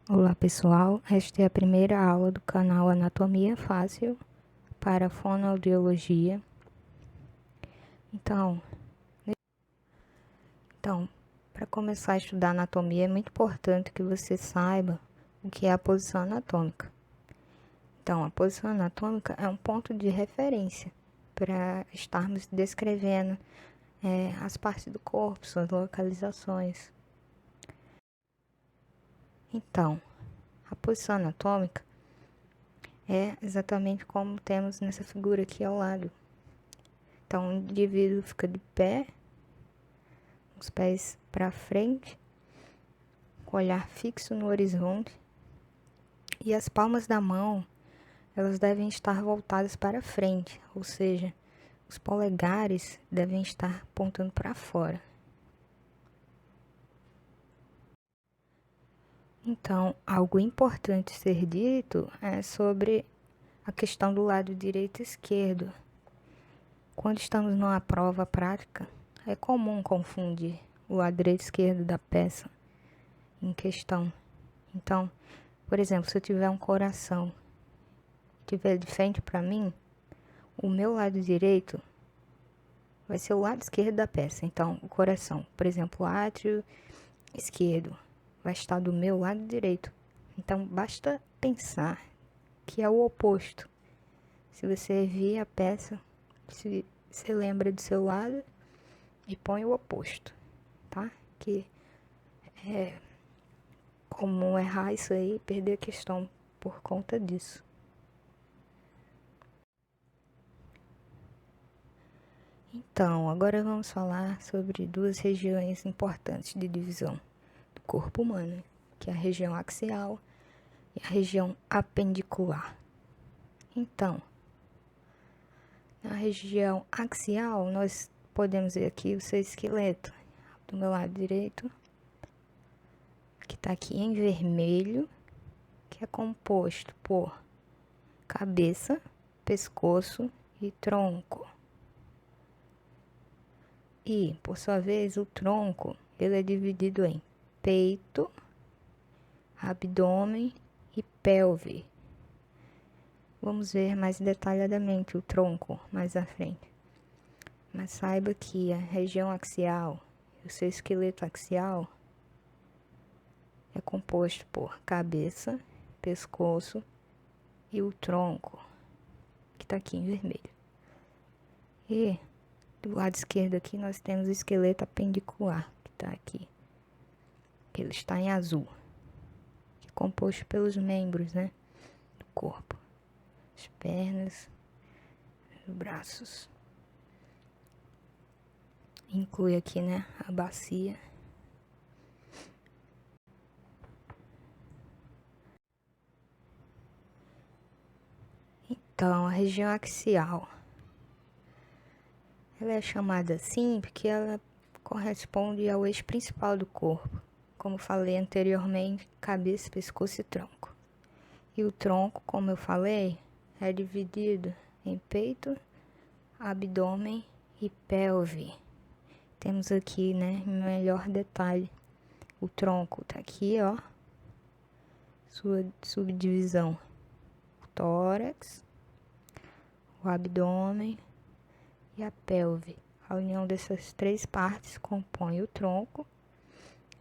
Olá pessoal, esta é a primeira aula do canal Anatomia Fácil para Fonoaudiologia. Então, para começar a estudar anatomia é muito importante que você saiba o que é a posição anatômica. Então, a posição anatômica é um ponto de referência para estarmos descrevendo as partes do corpo, suas localizações. Então, a posição anatômica é exatamente como temos nessa figura aqui ao lado. Então, o indivíduo fica de pé, os pés para frente, com o olhar fixo no horizonte, e as palmas da mão, elas devem estar voltadas para frente, ou seja, os polegares devem estar apontando para fora. Então, algo importante ser dito é sobre a questão do lado direito e esquerdo. Quando estamos numa prova prática, é comum confundir o lado direito e esquerdo da peça em questão. Então, por exemplo, se eu tiver um coração, estiver de frente para mim, o meu lado direito vai ser o lado esquerdo da peça. Então, o coração, por exemplo, o átrio esquerdo vai estar do meu lado direito. Então, basta pensar que é o oposto. Se você vir a peça, se você lembra do seu lado e põe o oposto, tá? Que é comum errar isso aí e perder a questão por conta disso. Então, agora vamos falar sobre duas regiões importantes de divisão do corpo humano, que é a região axial e a região apendicular. Então, na região axial, nós podemos ver aqui o seu esqueleto do meu lado direito, que está aqui em vermelho, que é composto por cabeça, pescoço e tronco. E, por sua vez, o tronco, ele é dividido em peito, abdômen e pelve. Vamos ver mais detalhadamente o tronco mais à frente. Mas saiba que a região axial, o seu esqueleto axial, é composto por cabeça, pescoço e o tronco, que está aqui em vermelho. E do lado esquerdo aqui nós temos o esqueleto apendicular, que está aqui, que ele está em azul, que é composto pelos membros, né, do corpo, as pernas, os braços. Inclui aqui, né, a bacia. Então, a região axial, ela é chamada assim porque ela corresponde ao eixo principal do corpo, como falei anteriormente, cabeça, pescoço e tronco. E o tronco, como eu falei, é dividido em peito, abdômen e pelve. Temos aqui, né, em melhor detalhe, o tronco tá aqui, ó, sua subdivisão, o tórax, o abdômen e a pelve. A união dessas três partes compõe o tronco,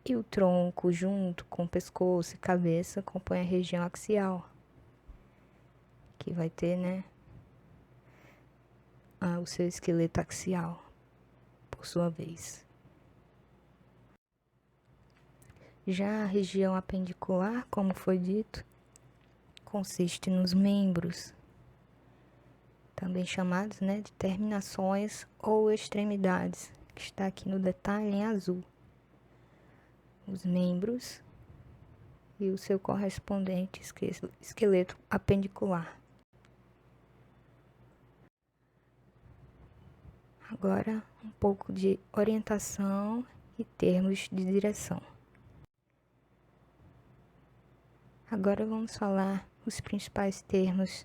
e o tronco, junto com o pescoço e cabeça, compõe a região axial, que vai ter, né, o seu esqueleto axial, por sua vez. Já a região apendicular, como foi dito, consiste nos membros, também chamados, né, de terminações ou extremidades, que está aqui no detalhe em azul. Os membros e o seu correspondente esqueleto apendicular. Agora, um pouco de orientação e termos de direção. Agora vamos falar os principais termos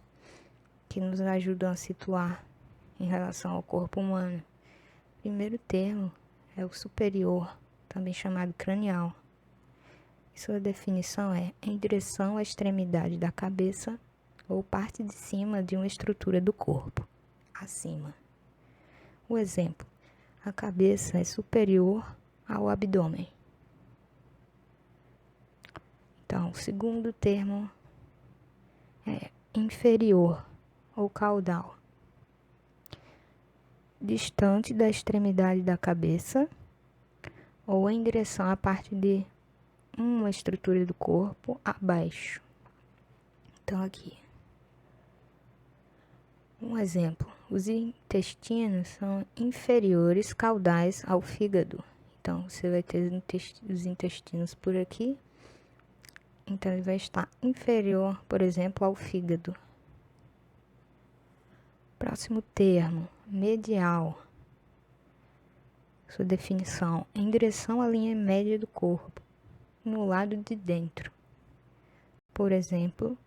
que nos ajudam a situar em relação ao corpo humano. O primeiro termo é o superior, também chamado cranial. Sua definição é em direção à extremidade da cabeça ou parte de cima de uma estrutura do corpo, acima. O exemplo: a cabeça é superior ao abdômen. Então, o segundo termo é inferior ou caudal, distante da extremidade da cabeça ou em direção à parte de uma estrutura do corpo abaixo. Então, aqui, um exemplo: os intestinos são inferiores caudais ao fígado. Então, você vai ter os intestinos por aqui. Então, ele vai estar inferior, por exemplo, ao fígado. Próximo termo, medial. Sua definição: em direção à linha média do corpo, no lado de dentro. Por exemplo,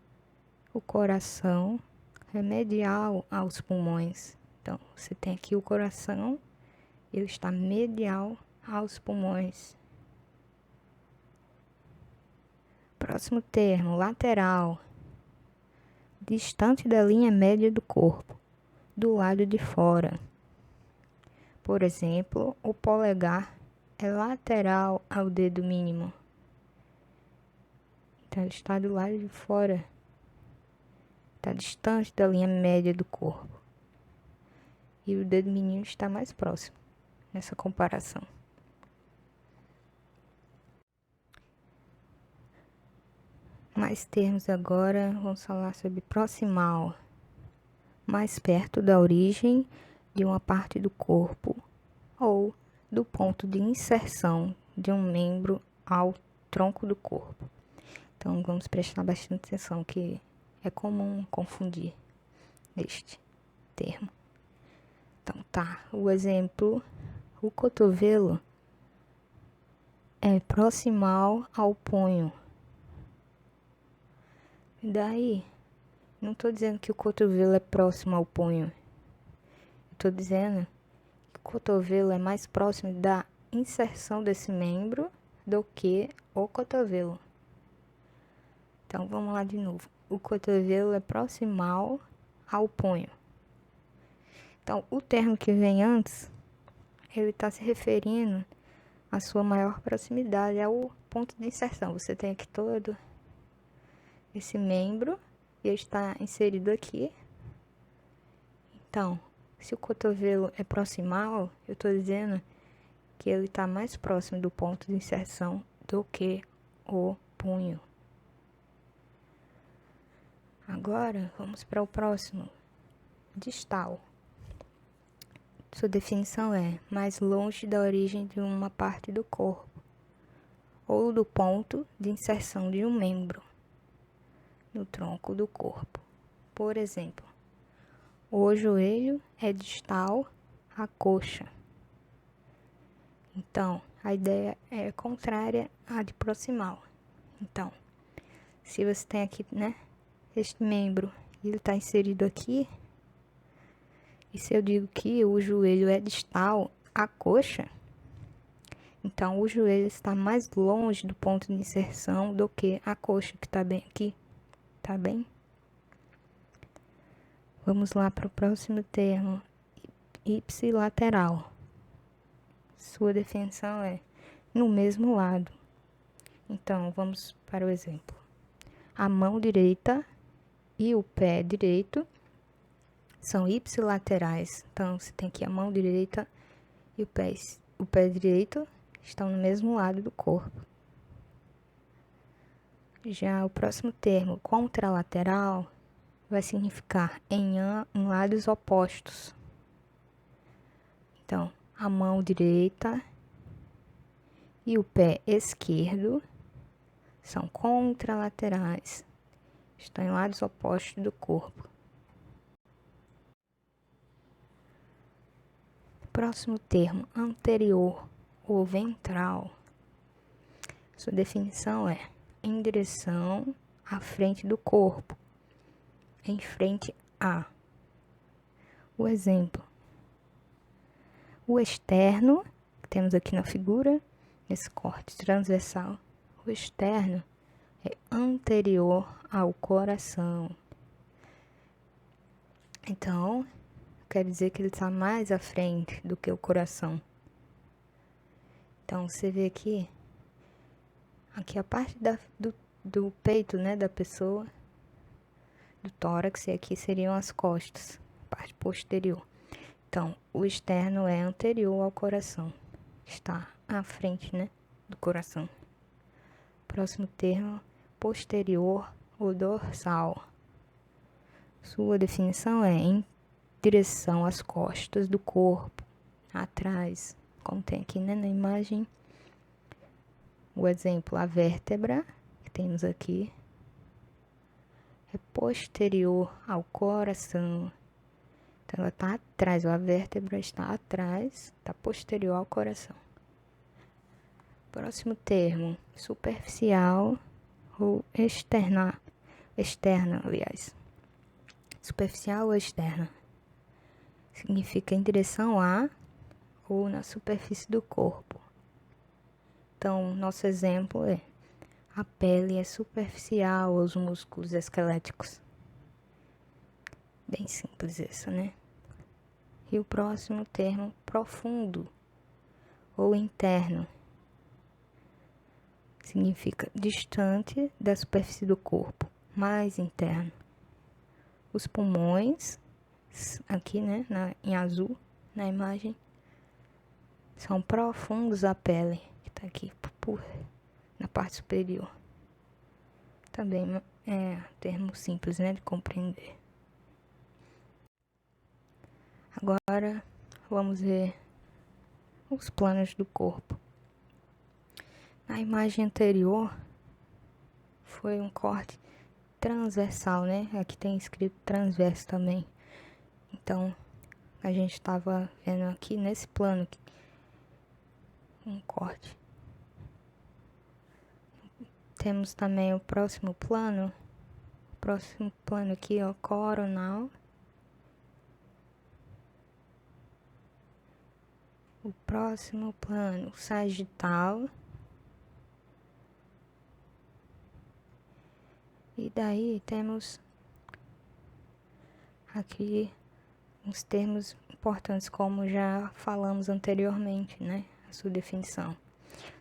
o coração é medial aos pulmões. Então, você tem aqui o coração, ele está medial aos pulmões. Próximo termo, lateral. Distante da linha média do corpo, do lado de fora. Por exemplo, o polegar é lateral ao dedo mínimo. Então, ele está do lado de fora. Está distante da linha média do corpo. E o dedo mindinho está mais próximo nessa comparação. Mais termos agora, vamos falar sobre proximal. Mais perto da origem de uma parte do corpo ou do ponto de inserção de um membro ao tronco do corpo. Então, vamos prestar bastante atenção, que é comum confundir este termo. Então, tá, o exemplo: o cotovelo é proximal ao punho. E daí, não estou dizendo que o cotovelo é próximo ao punho. Estou dizendo que o cotovelo é mais próximo da inserção desse membro do que o cotovelo. Então, vamos lá de novo. O cotovelo é proximal ao punho. Então, o termo que vem antes, ele está se referindo à sua maior proximidade ao ponto de inserção. Você tem aqui todo esse membro e ele está inserido aqui. Então, se o cotovelo é proximal, eu estou dizendo que ele está mais próximo do ponto de inserção do que o punho. Agora, vamos para o próximo, distal. Sua definição é mais longe da origem de uma parte do corpo ou do ponto de inserção de um membro no tronco do corpo. Por exemplo, o joelho é distal à coxa. Então, a ideia é contrária à de proximal. Então, se você tem aqui, né, este membro, ele está inserido aqui, e se eu digo que o joelho é distal à coxa, então o joelho está mais longe do ponto de inserção do que a coxa, que está bem aqui. Tá bem? Vamos lá para o próximo termo, ipsilateral. Sua definição é no mesmo lado. Então, vamos para o exemplo. A mão direita e o pé direito são ipsilaterais. Então, você tem aqui a mão direita e o pé direito estão no mesmo lado do corpo. Já o próximo termo, contralateral, vai significar em lados opostos. Então, a mão direita e o pé esquerdo são contralaterais, estão em lados opostos do corpo. Próximo termo, anterior ou ventral. Sua definição é em direção à frente do corpo, em frente a. O exemplo: o externo, que temos aqui na figura, esse corte transversal. O O externo é anterior ao coração. Então, quer dizer que ele está mais à frente do que o coração. Então, você vê aqui a parte do peito, né, da pessoa, do tórax, e aqui seriam as costas, a parte posterior. Então, o externo é anterior ao coração, está à frente, né, do coração. Próximo termo, posterior ou dorsal. Sua definição é em direção às costas do corpo, atrás, como tem aqui, né, na imagem. O exemplo, a vértebra, que temos aqui, é posterior ao coração. Então, ela está atrás, a vértebra está atrás, está posterior ao coração. Próximo termo, superficial ou externa, aliás. Superficial ou externa. Significa em direção a ou na superfície do corpo. Então, nosso exemplo é: a pele é superficial aos músculos esqueléticos. Bem simples essa, né? E o próximo termo, profundo ou interno. Significa distante da superfície do corpo, mais interno. Os pulmões, aqui, né, em azul, na imagem, são profundos à pele, que está aqui na parte superior. Também é termo simples, né, de compreender. Agora, vamos ver os planos do corpo. Na imagem anterior, foi um corte transversal, né? Aqui tem escrito transverso também. Então, a gente estava vendo aqui nesse plano um corte. Temos também o próximo plano. O próximo plano aqui, ó, coronal. O próximo plano, sagital. E daí temos aqui uns termos importantes, como já falamos anteriormente, né? A sua definição: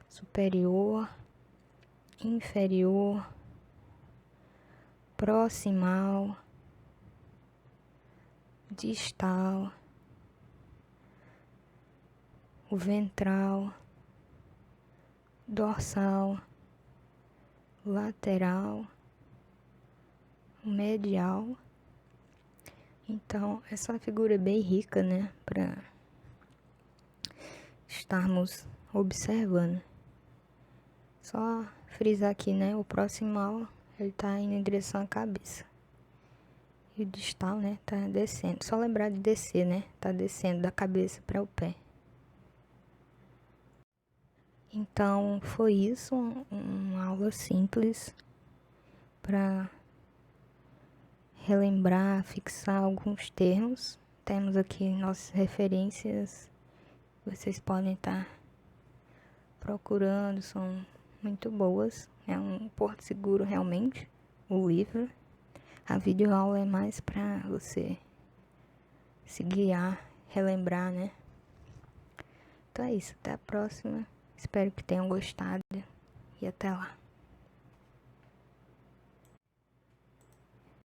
superior, inferior, proximal, distal, o ventral, dorsal, lateral, medial. Então, essa figura é bem rica, né, para estarmos observando. Só frisar aqui, né, o proximal, ele tá indo em direção à cabeça. E o distal, né, tá descendo. Só lembrar de descer, né, tá descendo da cabeça para o pé. Então, foi isso, uma aula simples para relembrar, fixar alguns termos. Temos aqui nossas referências, vocês podem estar procurando, são muito boas. É um porto seguro realmente, o livro. A videoaula é mais para você se guiar, relembrar, né? Então é isso, até a próxima. Espero que tenham gostado e até lá.